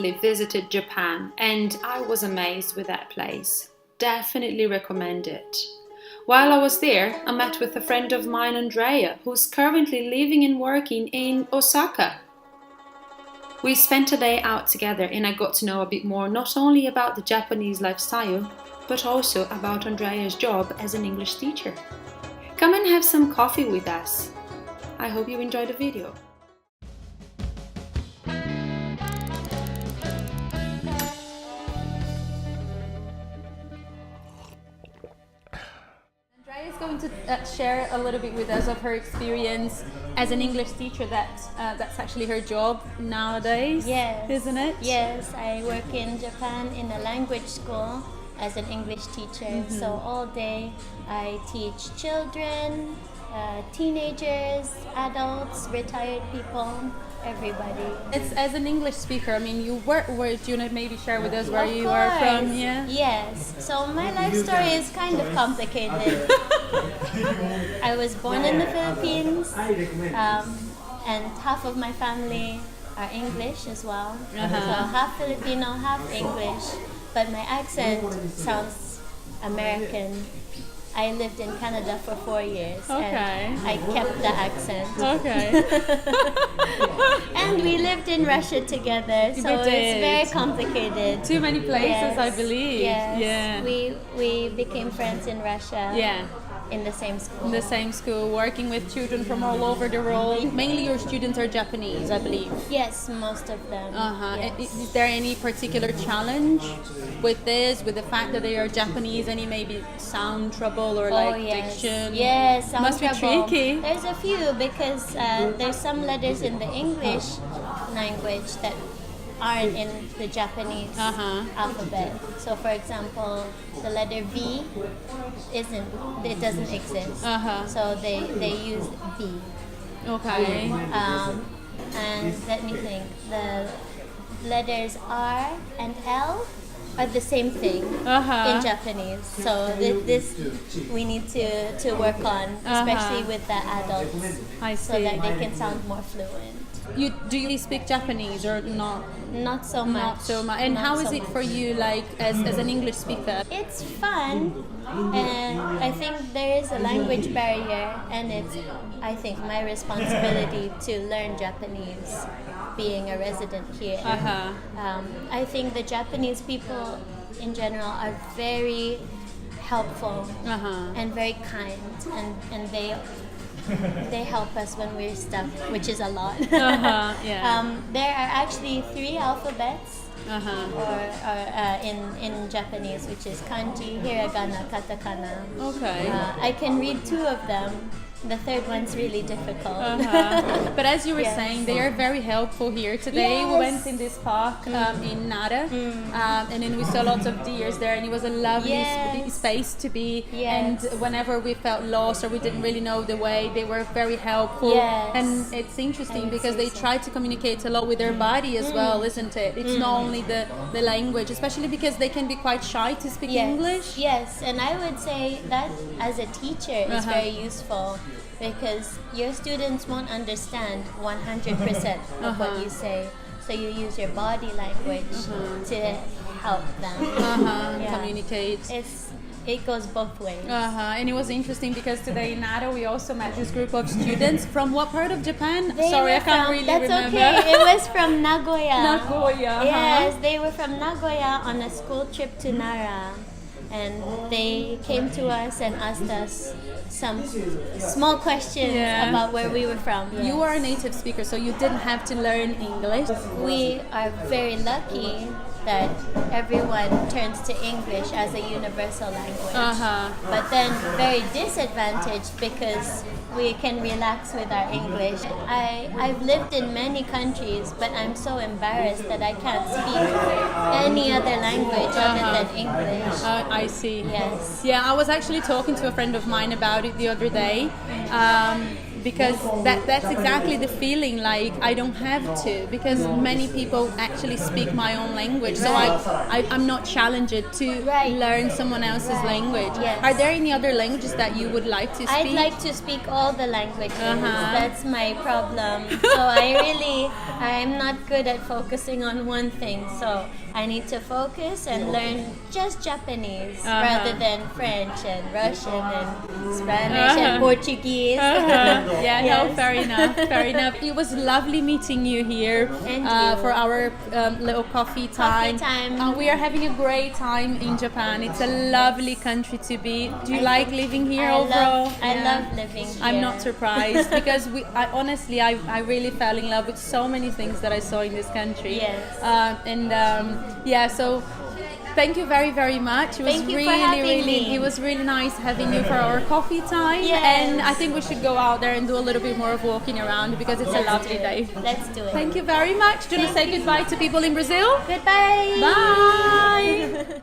recently visited Japan and I was amazed with that place. Definitely recommend it. While I was there, I met with a friend of mine, Andrea, who's currently living and working in Osaka. We spent a day out together and I got to know a bit more not only about the Japanese lifestyle, but also about Andrea's job as an English teacher. Come and have some coffee with us. I hope you enjoy the video. Andrea is going to share a little bit with us of her experience as an English teacher. That's actually her job nowadays, yes, isn't it? Yes, I work in Japan in a language school as an English teacher. So all day I teach children, teenagers, adults, retired people, everybody. It's as an English speaker. I mean, you were. Do you want to maybe share with us where you are from? Yeah. Yes. So my life story is kind of complicated. I was born in the Philippines, and half of my family are English as well. So half Filipino, half English. But my accent sounds American. I lived in Canada for 4 years, and I kept the accent. Okay. And we lived in Russia together, so it's very complicated. Too many places, yes. I believe. Yes. Yeah. We became friends in Russia. Yeah. In the same school. In the same school, working with children from all over the world. Mainly your students are Japanese, I believe. Yes, most of them. Yes. Is there any particular challenge with this, with the fact that they are Japanese? Any maybe sound trouble or diction? Yes, sound Must trouble. be tricky. There's a few because there's some letters in the English language that aren't in the Japanese alphabet. So, for example, the letter V doesn't exist. So they use B. Okay. And let me think. The letters R and L are the same thing in Japanese. So this we need to work on, especially with the adults, so that they can sound more fluent. Do you speak Japanese or not? Not so much. Not so much. And how is it for you, like as an English speaker? It's fun, and I think there is a language barrier, and it's I think my responsibility to learn Japanese, being a resident here. I think the Japanese people in general are very helpful and very kind, and they help us when we're stuck, which is a lot. There are actually 3 alphabets in Japanese, which is kanji, hiragana, katakana. Okay. I can read 2 of them. The third one's really difficult. But as you were saying, they are very helpful here. Today we went in this park in Nara, and then we saw lots of deers there, and it was a lovely space to be. And whenever we felt lost or we didn't really know the way, they were very helpful. And it's interesting because they try to communicate a lot with their body as well, isn't it? It's not only the language, especially because they can be quite shy to speak English. Yes, and I would say that as a teacher is very useful, because your students won't understand 100% of what you say. So you use your body language to help them communicate. It goes both ways. And it was interesting because today in Nara we also met this group of students from what part of Japan? Sorry, I can't really remember. That's okay. It was from Nagoya. Nagoya. Yes, they were from Nagoya on a school trip to Nara. And they came to us and asked us some small questions about where we were from. Yes. You are a native speaker, so you didn't have to learn English. We are very lucky that everyone turns to English as a universal language. But then very disadvantaged because we can relax with our English. I've lived in many countries, but I'm so embarrassed that I can't speak any other language other than English. I see. Yes. Yeah, I was actually talking to a friend of mine about it the other day. because that's exactly the feeling, like I don't have to, because many people actually speak my own language, so I'm not challenged to learn someone else's language. Yes. Are there any other languages that you would like to speak? I'd like to speak all the languages. That's my problem. So I'm not good at focusing on one thing. So I need to focus and learn just Japanese rather than French and Russian and Spanish and Portuguese. Yeah, no, fair enough, fair enough. It was lovely meeting you here for our little coffee time. We are having a great time in Japan. It's a lovely country to be. Do you like living here overall? I love living here. I'm not surprised because I really fell in love with so many things that I saw in this country. Yes. So thank you very, very much. It was me. It was really nice having you for our coffee time. Yes. And I think we should go out there and do a little bit more of walking around because it's a lovely day. Let's do it. Thank you very much. Do you want to say goodbye to people in Brazil? Goodbye. Bye.